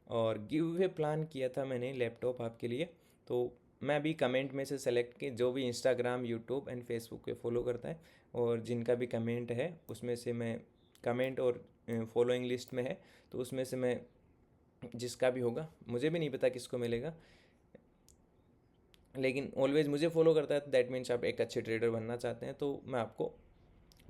और give away plan किया था मैंने लैपटॉप आपके लिए। तो मैं अभी कमेंट में से सेलेक्ट के जो भी इंस्टाग्राम, यूट्यूब एंड फेसबुक पे फॉलो करता है और जिनका भी कमेंट है उसमें से मैं कमेंट और फॉलोइंग लिस्ट में है, तो उसमें से मैं जिसका भी होगा, मुझे भी नहीं पता किसको मिलेगा, लेकिन ऑलवेज मुझे फॉलो करता है, दैट मीन्स आप एक अच्छे ट्रेडर बनना चाहते हैं, तो मैं आपको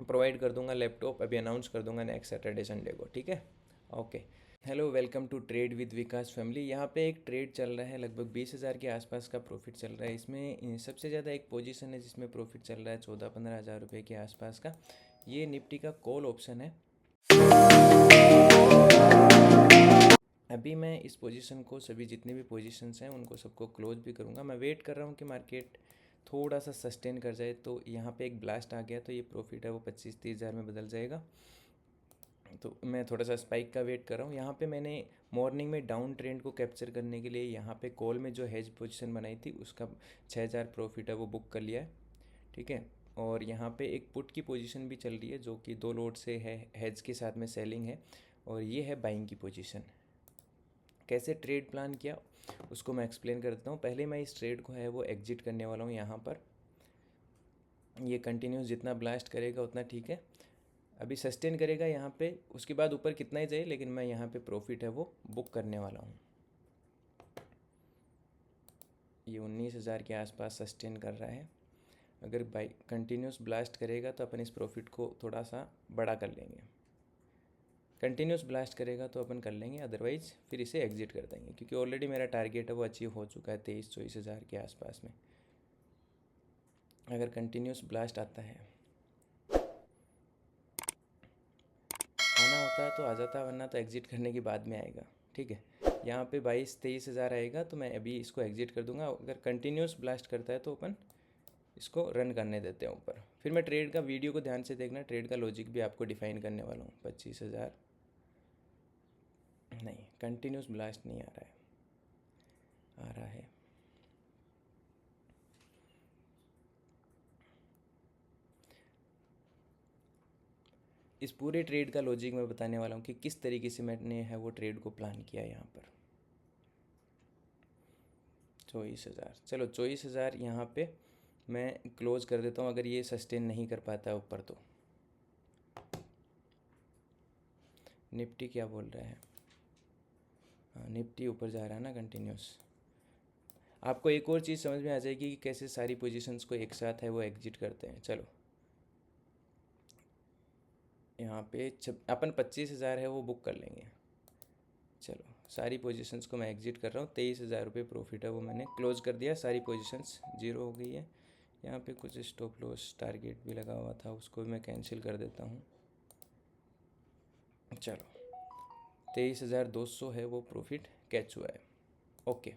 प्रोवाइड कर दूंगा लैपटॉप, अभी अनाउंस कर दूंगा नेक्स्ट सैटरडे संडे को, ठीक है। Okay, hello, welcome to trade with Vikas family. यहाँ पे एक ट्रेड चल रहा है, लगभग 20,000 के आसपास का प्रॉफिट चल रहा है। इसमें सबसे ज़्यादा एक पोजीशन है जिसमें प्रॉफिट चल रहा है 14-15 हज़ार रुपये के आसपास का। ये निफ्टी का कॉल ऑप्शन है। अभी मैं इस पोजीशन को, सभी जितने भी पोजीशंस हैं उनको सबको क्लोज भी करूँगा। मैं वेट कर रहा हूँ कि मार्केट थोड़ा सा सस्टेन कर जाए, तो यहाँ पे एक ब्लास्ट आ गया तो ये प्रॉफिट है वो 25-30 हज़ार में बदल जाएगा। तो मैं थोड़ा सा स्पाइक का वेट कर रहा हूँ। यहाँ पे मैंने मॉर्निंग में डाउन ट्रेंड को कैप्चर करने के लिए यहाँ पे कॉल में जो हेज पोजीशन बनाई थी उसका 6,000 प्रॉफिट है वो बुक कर लिया है, ठीक है। और यहाँ पे एक पुट की पोजीशन भी चल रही है जो कि 2 लोड से है, हेज के साथ में सेलिंग है, और ये है बाइंग की पोजीशन। कैसे ट्रेड प्लान किया उसको मैं एक्सप्लेन कर देता हूँ। पहले मैं इस ट्रेड को है वो एग्जिट करने वाला हूँ। यहाँ पर ये कंटिन्यूस जितना ब्लास्ट करेगा उतना ठीक है, अभी सस्टेन करेगा यहाँ पे, उसके बाद ऊपर कितना ही जाए, लेकिन मैं यहाँ पे प्रॉफिट है वो बुक करने वाला हूँ। ये 19,000 के आसपास सस्टेन कर रहा है। अगर बाई कंटिन्यूस ब्लास्ट करेगा तो अपन इस प्रॉफिट को थोड़ा सा बड़ा कर लेंगे। कंटिन्यूस ब्लास्ट करेगा तो अपन कर लेंगे, अदरवाइज़ फिर इसे एग्जिट कर देंगे, क्योंकि ऑलरेडी मेरा टारगेट है वो अचीव हो चुका है 23-24 हज़ार के आसपास में। अगर कंटिन्यूस ब्लास्ट आता है, आना होता है तो आ जाता है, वरना तो एग्जिट करने के बाद में आएगा, ठीक है। यहाँ पे 22-23 हज़ार आएगा तो मैं अभी इसको एग्जिट कर दूंगा। अगर कंटिन्यूस ब्लास्ट करता है तो अपन इसको रन करने देते हैं ऊपर। फिर मैं ट्रेड का वीडियो को ध्यान से देखना, ट्रेड का लॉजिक भी आपको डिफाइन करने वाला हूँ। 25,000 नहीं, कंटिन्यूस ब्लास्ट नहीं आ रहा है, आ रहा है इस पूरे ट्रेड का लॉजिक मैं बताने वाला हूँ कि किस तरीके से मैंने है वो ट्रेड को प्लान किया। यहाँ पर 24,000, चलो 24,000 यहाँ पे मैं क्लोज कर देता हूँ, अगर ये सस्टेन नहीं कर पाता है ऊपर तो। निफ्टी क्या बोल रहा है? हाँ, निफ्टी ऊपर जा रहा है ना कंटिन्यूस। आपको एक और चीज़ समझ में आ जाएगी कि कैसे सारी पोजीशंस को एक साथ है वो एग्जिट करते हैं। चलो, यहाँ पे अपन 25,000 है वो बुक कर लेंगे। चलो, सारी पोजीशंस को मैं एग्जिट कर रहा हूँ। 23,000 रुपये प्रॉफिट है वो मैंने क्लोज कर दिया, सारी पोजीशंस जीरो हो गई है। यहाँ पे कुछ स्टॉप लॉस टारगेट भी लगा हुआ था, उसको भी मैं कैंसिल कर देता हूँ। चलो, 23,200 है वो प्रॉफिट कैच हुआ है। ओके,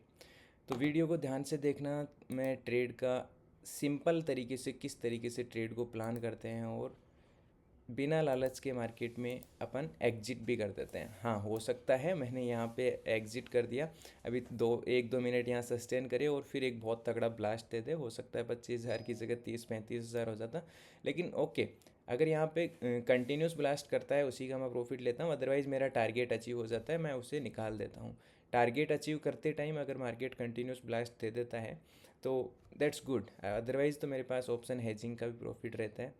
तो वीडियो को ध्यान से देखना। मैं ट्रेड का सिंपल तरीके से किस तरीके से ट्रेड को प्लान करते हैं और बिना लालच के मार्केट में अपन एग्जिट भी कर देते हैं। हाँ, हो सकता है मैंने यहाँ पे एग्जिट कर दिया, अभी 1-2 मिनट यहाँ सस्टेन करे और फिर एक बहुत तगड़ा ब्लास्ट दे दे, हो सकता है 25,000 की जगह 30-35 हज़ार हो जाता, लेकिन ओके। अगर यहाँ पे कंटिन्यूस ब्लास्ट करता है उसी का मैं प्रॉफिट लेता हूँ, अदरवाइज़ मेरा टारगेट अचीव हो जाता है, मैं उसे निकाल देता हूँ। टारगेट अचीव करते टाइम अगर मार्केट कंटिन्यूस ब्लास्ट दे देता है तो दैट्स गुड, अदरवाइज़ तो मेरे पास ऑप्शन हेजिंग का भी प्रॉफिट रहता है,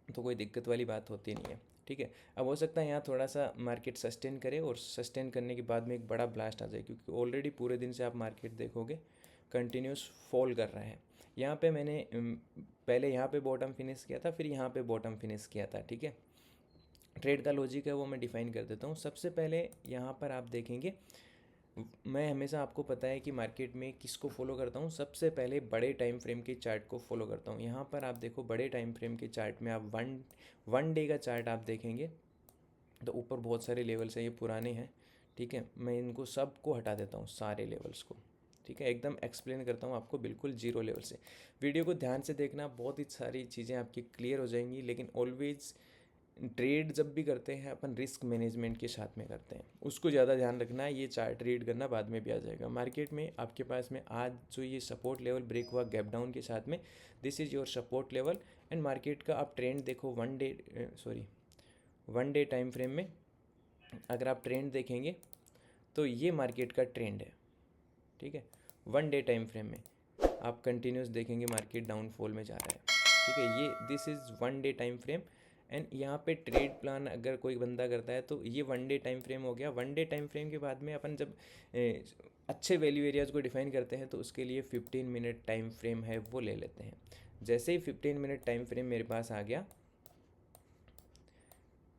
तो कोई दिक्कत वाली बात होती नहीं है, ठीक है। अब हो सकता है यहाँ थोड़ा सा मार्केट सस्टेन करे और सस्टेन करने के बाद में एक बड़ा ब्लास्ट आ जाए, क्योंकि ऑलरेडी पूरे दिन से आप मार्केट देखोगे कंटिन्यूस फॉल कर रहा है। यहाँ पे मैंने पहले यहाँ पे बॉटम फिनिश किया था, फिर यहाँ पे बॉटम फिनिश किया था, ठीक है। ट्रेड का लॉजिक है वो मैं डिफाइन कर देता हूँ। सबसे पहले यहाँ पर आप देखेंगे, मैं हमेशा, आपको पता है कि मार्केट में किसको फॉलो करता हूँ, सबसे पहले बड़े टाइम फ्रेम के चार्ट को फॉलो करता हूँ। यहाँ पर आप देखो, बड़े टाइम फ्रेम के चार्ट में आप वन डे का चार्ट आप देखेंगे तो ऊपर बहुत सारे लेवल्स हैं, ये पुराने हैं, ठीक है। मैं इनको सबको हटा देता हूँ, सारे लेवल्स को, ठीक है। एकदम एक्सप्लेन करता हूँ आपको बिल्कुल जीरो लेवल से। वीडियो को ध्यान से देखना, बहुत ही सारी चीज़ें आपकी क्लियर हो जाएंगी। लेकिन ऑलवेज ट्रेड जब भी करते हैं अपन रिस्क मैनेजमेंट के साथ में करते हैं, उसको ज़्यादा ध्यान रखना है। ये चार्ट रीड करना बाद में भी आ जाएगा। मार्केट में आपके पास में आज जो ये सपोर्ट लेवल ब्रेक हुआ गैप डाउन के साथ में, this is your support level. And market का आप ट्रेंड देखो, वन डे टाइम फ्रेम में अगर आप ट्रेंड देखेंगे तो ये मार्केट का ट्रेंड है, ठीक है। 1 डे टाइम फ्रेम में आप कंटिन्यूस देखेंगे मार्केट डाउनफॉल में जा रहा है, ठीक है। ये this is 1 day time frame. And यहाँ पे ट्रेड प्लान अगर कोई बंदा करता है तो ये 1 डे टाइम फ्रेम हो गया। 1 डे टाइम फ्रेम के बाद में अपन जब अच्छे वैल्यू एरियाज़ को डिफाइन करते हैं तो उसके लिए 15 मिनट टाइम फ्रेम है वो ले लेते हैं। जैसे ही 15 मिनट टाइम फ्रेम मेरे पास आ गया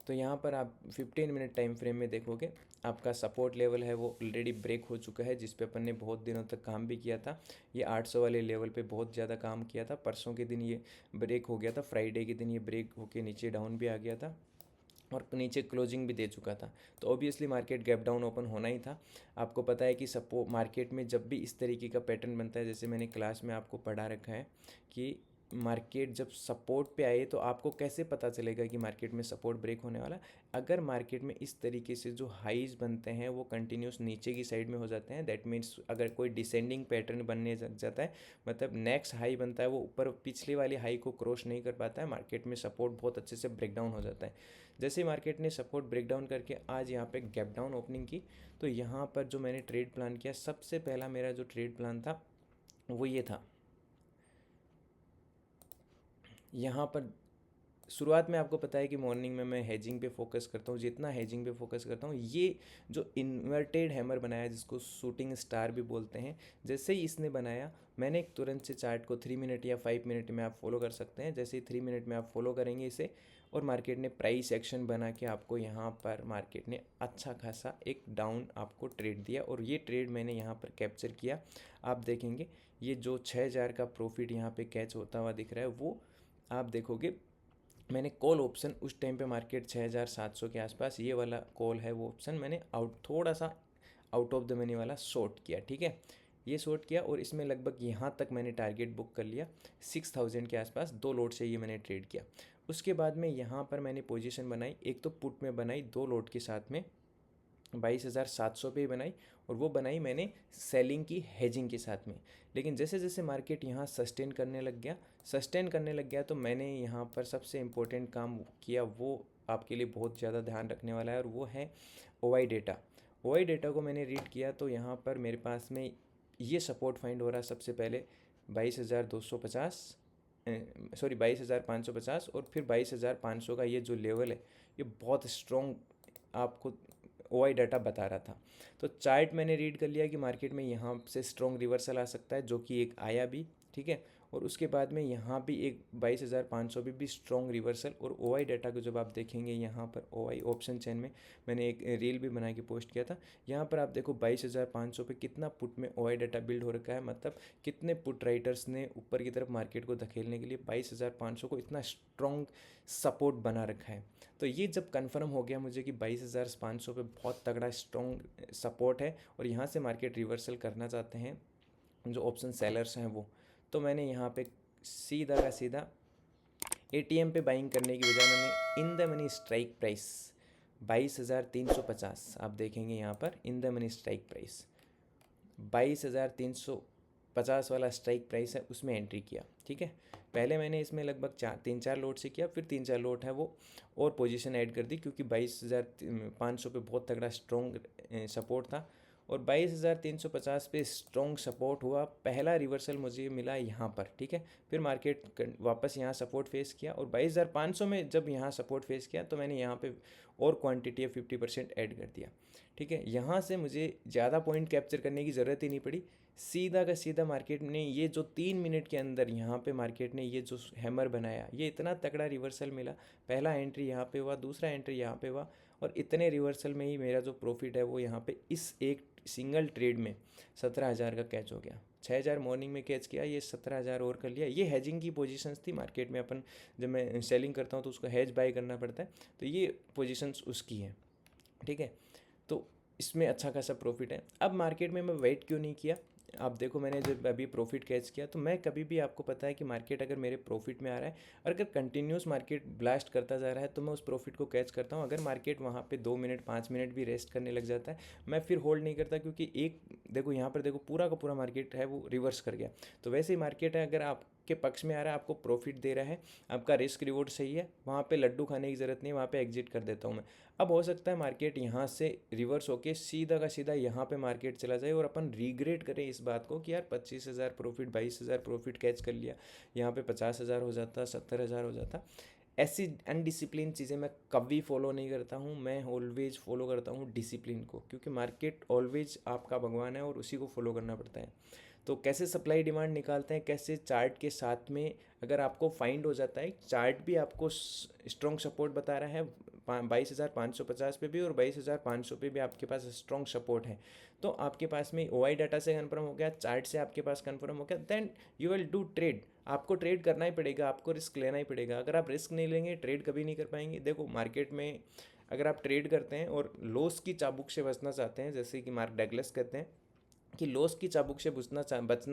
तो यहाँ पर आप 15 मिनट टाइम फ्रेम में देखोगे आपका सपोर्ट लेवल है वो ऑलरेडी ब्रेक हो चुका है, जिस पे अपन ने बहुत दिनों तक काम भी किया था। ये 800 वाले लेवल पे बहुत ज़्यादा काम किया था। परसों के दिन ये ब्रेक हो गया था, फ्राइडे के दिन ये ब्रेक होके नीचे डाउन भी आ गया था और नीचे क्लोजिंग भी दे चुका था। तो obviously market gap down open होना ही था। आपको पता है कि सपो मार्केट में जब भी इस तरीके का पैटर्न बनता है, जैसे मैंने क्लास में आपको पढ़ा रखा है कि मार्केट जब सपोर्ट पे आए तो आपको कैसे पता चलेगा कि मार्केट में सपोर्ट ब्रेक होने वाला। अगर मार्केट में इस तरीके से जो हाईज बनते हैं वो कंटिन्यूस नीचे की साइड में हो जाते हैं, दैट मीन्स अगर कोई डिसेंडिंग पैटर्न बनने लग जाता है, मतलब नेक्स्ट हाई बनता है वो ऊपर पिछले वाली हाई को क्रॉस नहीं कर पाता है, मार्केट में सपोर्ट बहुत अच्छे से ब्रेक डाउन हो जाता है। जैसे मार्केट ने सपोर्ट ब्रेक डाउन करके आज यहाँ पे गैप डाउन ओपनिंग की, तो यहाँ पर जो मैंने ट्रेड प्लान किया, सबसे पहला मेरा जो ट्रेड प्लान था वो ये था। यहाँ पर शुरुआत में आपको पता है कि मॉर्निंग में मैं हेजिंग पे फोकस करता हूँ, जितना हेजिंग पे फोकस करता हूँ, ये जो इन्वर्टेड हैमर बनाया जिसको शूटिंग स्टार भी बोलते हैं, जैसे ही इसने बनाया मैंने एक तुरंत से चार्ट को 3 मिनट या 5 मिनट में आप फॉलो कर सकते हैं। जैसे ही 3 मिनट में आप फॉलो करेंगे इसे और मार्केट ने प्राइस एक्शन बना के आपको यहाँ पर मार्केट ने अच्छा खासा एक डाउन आपको ट्रेड दिया और ये ट्रेड मैंने यहाँ पर कैप्चर किया। आप देखेंगे ये जो 6000 का प्रॉफिट यहाँ पे कैच होता हुआ दिख रहा है वो आप देखोगे मैंने कॉल ऑप्शन उस टाइम पे मार्केट 6700 के आसपास, ये वाला कॉल है वो ऑप्शन मैंने थोड़ा सा आउट ऑफ द मनी वाला शॉर्ट किया, ठीक है। ये शॉर्ट किया और इसमें लगभग यहाँ तक मैंने टारगेट बुक कर लिया 6000 के आसपास। 2 लोट से ये मैंने ट्रेड किया। उसके बाद में यहाँ पर मैंने पोजीशन बनाई, एक तो पुट में बनाई 2 लोट के साथ में 22,700 पे ही बनाई, और वो बनाई मैंने सेलिंग की हेजिंग के साथ में। लेकिन जैसे जैसे मार्केट यहाँ सस्टेन करने लग गया तो मैंने यहाँ पर सबसे इम्पोर्टेंट काम किया, वो आपके लिए बहुत ज़्यादा ध्यान रखने वाला है, और वो है ओवाई डेटा। ओवाई डेटा को मैंने रीड किया तो यहाँ पर मेरे पास में ये सपोर्ट फाइंड हो रहा है सबसे पहले 22,250, सॉरी 22,550, और फिर 22,500 का ये जो लेवल है ये बहुत स्ट्रॉन्ग आपको ओआई डाटा बता रहा था। तो चार्ट मैंने रीड कर लिया कि मार्केट में यहाँ से स्ट्रॉन्ग रिवर्सल आ सकता है, जो कि एक आया भी, ठीक है। और उसके बाद में यहाँ भी एक 22,500 भी स्ट्रॉन्ग रिवर्सल, और ओआई डाटा को जब आप देखेंगे यहाँ पर ओआई ऑप्शन चेन में मैंने एक रील भी बना के पोस्ट किया था। यहाँ पर आप देखो 22,500 पे कितना पुट में ओआई डाटा बिल्ड हो रखा है, मतलब कितने पुट राइटर्स ने ऊपर की तरफ मार्केट को धकेलने के लिए 22,500 को इतना स्ट्रॉन्ग सपोर्ट बना रखा है। तो ये जब कंफर्म हो गया मुझे कि 22,500 पे बहुत तगड़ा स्ट्रॉन्ग सपोर्ट है और यहाँ से मार्केट रिवर्सल करना चाहते हैं जो ऑप्शन सेलर्स हैं वो, तो मैंने यहाँ पे सीधा का सीधा एटीएम पे बाइंग करने की बजाय मैंने in the money strike price 22,350, आप देखेंगे यहाँ पर in the money strike price 22,350 वाला स्ट्राइक प्राइस है, उसमें एंट्री किया, ठीक है। पहले मैंने इसमें लगभग 3-4 लोट से किया, फिर 3-4 लोट है वो और पोजीशन ऐड कर दी, क्योंकि 22,500 पे बहुत तगड़ा स्ट्रॉन्ग सपोर्ट था और 22,350 पे स्ट्रॉन्ग सपोर्ट हुआ। पहला रिवर्सल मुझे मिला यहाँ पर, ठीक है। फिर मार्केट वापस यहाँ सपोर्ट फेस किया और 22,500 में जब यहाँ सपोर्ट फेस किया तो मैंने यहाँ पे और क्वांटिटी 50% ऐड कर दिया, ठीक है। यहाँ से मुझे ज़्यादा पॉइंट कैप्चर करने की ज़रूरत ही नहीं पड़ी, सीधा का सीधा मार्केट ने ये जो 3 मिनट के अंदर यहाँ पे मार्केट ने ये जो हैमर बनाया, ये इतना तगड़ा रिवर्सल मिला। पहला एंट्री यहाँ पे हुआ, दूसरा एंट्री यहाँ पे हुआ, और इतने रिवर्सल में ही मेरा जो प्रॉफिट है वो यहाँ पे इस एक सिंगल ट्रेड में 17,000 का कैच हो गया। 6,000 मॉर्निंग में कैच किया, ये 17,000 और कर लिया। ये हेजिंग की पोजीशंस थी मार्केट में, अपन जब मैं सेलिंग करता हूँ तो उसको हेज बाय करना पड़ता है, तो ये पोजीशंस उसकी हैं, ठीक है। तो इसमें अच्छा खासा प्रॉफिट है। अब मार्केट में मैं वेट क्यों नहीं किया, आप देखो मैंने जब अभी प्रॉफिट कैच किया तो मैं कभी भी, आपको पता है कि मार्केट अगर मेरे प्रॉफिट में आ रहा है और अगर कंटिन्यूस मार्केट ब्लास्ट करता जा रहा है तो मैं उस प्रॉफिट को कैच करता हूँ। अगर मार्केट वहाँ पे 2 मिनट 5 मिनट भी रेस्ट करने लग जाता है मैं फिर होल्ड नहीं करता, क्योंकि एक देखो यहाँ पर देखो पूरा का पूरा मार्केट है वो रिवर्स कर गया। तो वैसे ही मार्केट है, अगर आप के पक्ष में आ रहा है, आपको प्रॉफिट दे रहा है, आपका रिस्क रिवॉर्ड सही है, वहाँ पे लड्डू खाने की ज़रूरत नहीं, वहाँ पे एग्जिट कर देता हूँ मैं। अब हो सकता है मार्केट यहाँ से रिवर्स होके सीधा का सीधा यहाँ पे मार्केट चला जाए और अपन रिग्रेट करें इस बात को कि यार 25,000 प्रॉफिट, 22,000 प्रॉफिट कैच कर लिया, यहाँ पे 50,000 हो जाता, 70,000 हो जाता। ऐसी अनडिसिप्लिन चीज़ें मैं कभी फॉलो नहीं करता हूँ। मैं ऑलवेज फॉलो करता हूँ डिसिप्लिन को, क्योंकि मार्केट ऑलवेज आपका भगवान है और उसी को फॉलो करना पड़ता है। तो कैसे सप्लाई डिमांड निकालते हैं, कैसे चार्ट के साथ में अगर आपको फाइंड हो जाता है चार्ट भी आपको स्ट्रॉन्ग सपोर्ट बता रहा है 22,550 पे भी और 22,500 पे भी आपके पास स्ट्रॉन्ग सपोर्ट है, तो आपके पास में ओआई डाटा से कन्फर्म हो गया, चार्ट से आपके पास कन्फर्म हो गया, then you will do trade. आपको ट्रेड करना ही पड़ेगा, आपको रिस्क लेना ही पड़ेगा। अगर आप रिस्क नहीं लेंगे ट्रेड कभी नहीं कर पाएंगे। देखो मार्केट में अगर आप ट्रेड करते हैं और लॉस की चाबुक से बचना चाहते हैं, जैसे कि मार्क डगलस कहते हैं कि लॉस की चाबुक से बचना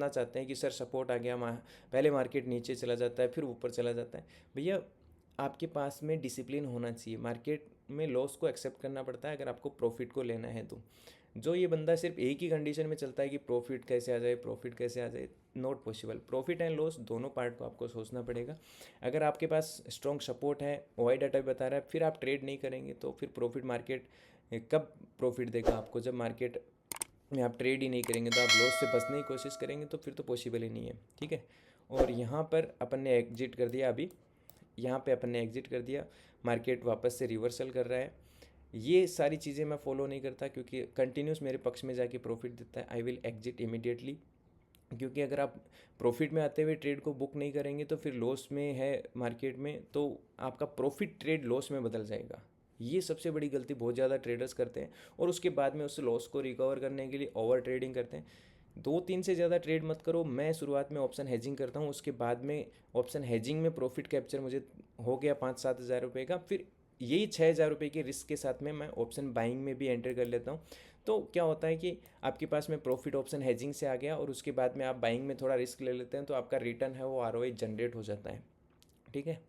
चाहते हैं कि सर सपोर्ट आ गया, पहले मार्केट नीचे चला जाता है फिर ऊपर चला जाता है, भैया आपके पास में डिसिप्लिन होना चाहिए। मार्केट में लॉस को एक्सेप्ट करना पड़ता है अगर आपको प्रॉफिट को लेना है तो। जो ये बंदा सिर्फ एक ही कंडीशन में चलता है कि प्रॉफिट कैसे आ जाए, प्रॉफिट कैसे आ जाए, not possible. Profit and loss दोनों पार्ट को आपको सोचना पड़ेगा। अगर आपके पास स्ट्रॉन्ग सपोर्ट है, ओआई डाटा भी बता रहा है, फिर आप ट्रेड नहीं करेंगे तो फिर प्रॉफिट मार्केट कब प्रॉफिट देगा आपको? जब मार्केट में आप ट्रेड ही नहीं करेंगे, तो आप लॉस से बचने की कोशिश करेंगे तो फिर तो पॉसिबल ही नहीं है, ठीक है। और यहाँ पर अपन ने एग्जिट कर दिया, अभी यहाँ पे अपन ने एग्जिट कर दिया, मार्केट वापस से रिवर्सल कर रहा है। ये सारी चीज़ें मैं फॉलो नहीं करता क्योंकि कंटिन्यूस मेरे पक्ष में जाके प्रॉफिट देता है। आई विल एग्जिट इमीडिएटली, क्योंकि अगर आप प्रॉफिट में आते हुए ट्रेड को बुक नहीं करेंगे तो फिर लॉस में है मार्केट में, तो आपका प्रॉफिट ट्रेड लॉस में बदल जाएगा। ये सबसे बड़ी गलती बहुत ज़्यादा ट्रेडर्स करते हैं और उसके बाद में उस लॉस को रिकवर करने के लिए ओवर ट्रेडिंग करते हैं। 2-3 से ज़्यादा ट्रेड मत करो। मैं शुरुआत में ऑप्शन हेजिंग करता हूँ, उसके बाद में ऑप्शन हेजिंग में प्रॉफिट कैप्चर मुझे हो गया 5-7 हज़ार रुपये का, फिर यही 6,000 रुपये के रिस्क के साथ में मैं ऑप्शन बाइंग में भी एंटर कर लेता हूँ। तो क्या होता है कि आपके पास में प्रॉफिट ऑप्शन हेजिंग से आ गया और उसके बाद में आप बाइंग में थोड़ा रिस्क ले लेते हैं, तो आपका रिटर्न है वो आरओआई जनरेट हो जाता है, ठीक है।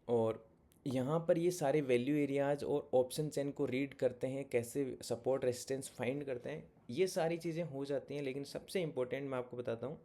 और यहाँ पर ये सारे वैल्यू एरियाज और ऑप्शन चेन को रीड करते हैं, कैसे सपोर्ट रेजिस्टेंस फाइंड करते हैं, ये सारी चीज़ें हो जाती हैं। लेकिन सबसे इम्पोर्टेंट मैं आपको बताता हूँ,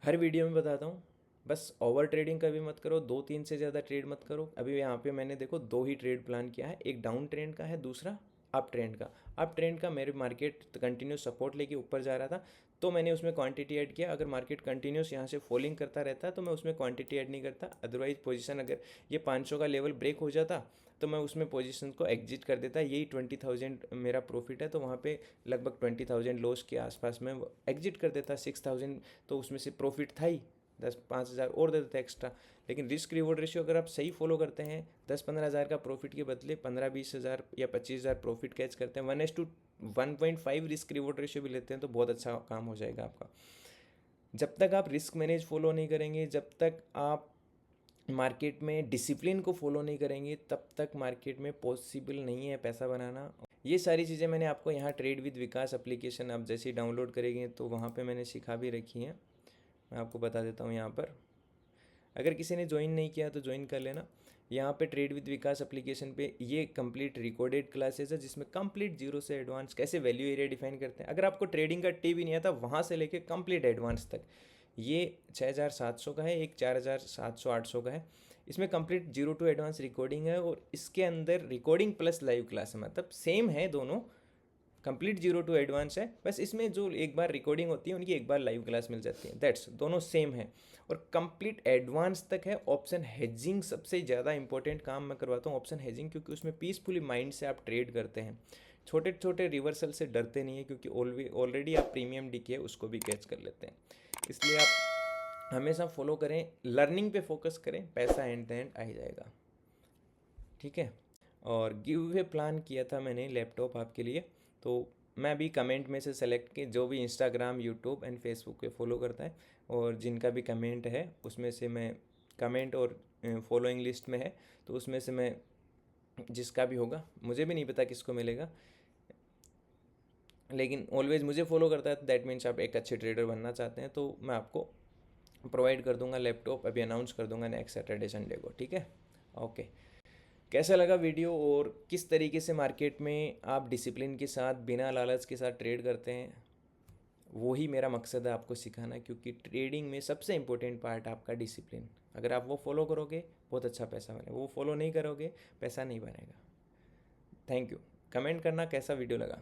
हर वीडियो में बताता हूँ, बस ओवर ट्रेडिंग कभी मत करो, 2-3 से ज़्यादा ट्रेड मत करो। अभी यहाँ पे मैंने देखो 2 ही ट्रेड प्लान किया है, एक डाउन ट्रेंड का है, दूसरा अप ट्रेंड का। अप ट्रेंड का मेरे मार्केट कंटिन्यूस सपोर्ट लेके ऊपर जा रहा था, तो मैंने उसमें क्वांटिटी ऐड किया। अगर मार्केट कंटिन्यूस यहाँ से फॉलिंग करता रहता तो मैं उसमें क्वांटिटी ऐड नहीं करता। अदरवाइज पोजीशन अगर ये 500 का लेवल ब्रेक हो जाता तो मैं उसमें पोजीशन को एग्जिट कर देता। यही 20,000 मेरा प्रॉफिट है, तो वहाँ पे लगभग 20,000 लॉस के आसपास में एग्जिट कर देता। 6,000 तो उसमें से प्रॉफिट था ही, 5,000 और दे देते एक्स्ट्रा। लेकिन रिस्क रिवॉर्ड रेशियो अगर आप सही फॉलो करते हैं, 10-15 हज़ार का प्रॉफिट के बदले 15-20 हज़ार या 25 हज़ार प्रॉफिट कैच करते हैं, 1:1.5 रिस्क रिवॉर्ड रेशियो भी लेते हैं, तो बहुत अच्छा काम हो जाएगा आपका। जब तक आप रिस्क मैनेज फॉलो नहीं करेंगे, जब तक आप मार्केट में डिसिप्लिन को फॉलो नहीं करेंगे, तब तक मार्केट में पॉसिबल नहीं है पैसा बनाना। ये सारी चीज़ें मैंने आपको यहाँ ट्रेड विद विकास एप्लीकेशन आप जैसे ही डाउनलोड करेंगे तो वहाँ पे मैंने सिखा भी रखी हैं। मैं आपको बता देता हूँ यहाँ पर, अगर किसी ने ज्वाइन नहीं किया तो ज्वाइन कर लेना। यहाँ पे ट्रेड विद विकास एप्लीकेशन पे ये कंप्लीट रिकॉर्डेड क्लासेस है, जिसमें कंप्लीट जीरो से एडवांस कैसे वैल्यू एरिया डिफाइन करते हैं। अगर आपको ट्रेडिंग का टी भी नहीं आता, वहाँ से लेके कंप्लीट एडवांस तक, ये 6,700 का है, एक 4,700-800 का है। इसमें complete zero to advance recording है और इसके अंदर रिकॉर्डिंग प्लस लाइव क्लास है, मतलब सेम है दोनों, कंप्लीट जीरो टू एडवांस है। बस इसमें जो एक बार रिकॉर्डिंग होती है उनकी एक बार लाइव क्लास मिल जाती है, दैट्स, दोनों सेम है। और कंप्लीट एडवांस तक है। ऑप्शन हेजिंग सबसे ज़्यादा इंपॉर्टेंट काम मैं करवाता हूँ, ऑप्शन हेजिंग, क्योंकि उसमें पीसफुली माइंड से आप ट्रेड करते हैं, छोटे छोटे रिवर्सल से डरते नहीं है, क्योंकि ऑलरेडी आप प्रीमियम डी है उसको भी कैच कर लेते हैं। इसलिए आप हमेशा फॉलो करें, लर्निंग पे फोकस करें, पैसा एंड द एंड आ ही जाएगा, ठीक है। और गिव अवे प्लान किया था मैंने लैपटॉप आपके लिए, तो मैं अभी कमेंट में से सेलेक्ट के, जो भी इंस्टाग्राम, यूट्यूब एंड फेसबुक पे फॉलो करता है और जिनका भी कमेंट है उसमें से मैं, कमेंट और फॉलोइंग लिस्ट में है, तो उसमें से मैं, जिसका भी होगा, मुझे भी नहीं पता किसको मिलेगा, लेकिन ऑलवेज मुझे फॉलो करता है तो दैट मीन्स आप एक अच्छे ट्रेडर बनना चाहते हैं, तो मैं आपको प्रोवाइड कर दूंगा लैपटॉप, अभी अनाउंस कर दूंगा नेक्स्ट सैटरडे संडे को, ठीक है। ओके, कैसा लगा वीडियो और किस तरीके से मार्केट में आप डिसिप्लिन के साथ, बिना लालच के साथ ट्रेड करते हैं, वो ही मेरा मकसद है आपको सिखाना, क्योंकि ट्रेडिंग में सबसे इम्पोर्टेंट पार्ट आपका डिसिप्लिन। अगर आप वो फॉलो करोगे बहुत अच्छा पैसा बनेगा, वो फॉलो नहीं करोगे पैसा नहीं बनेगा। Thank you. कमेंट करना कैसा वीडियो लगा।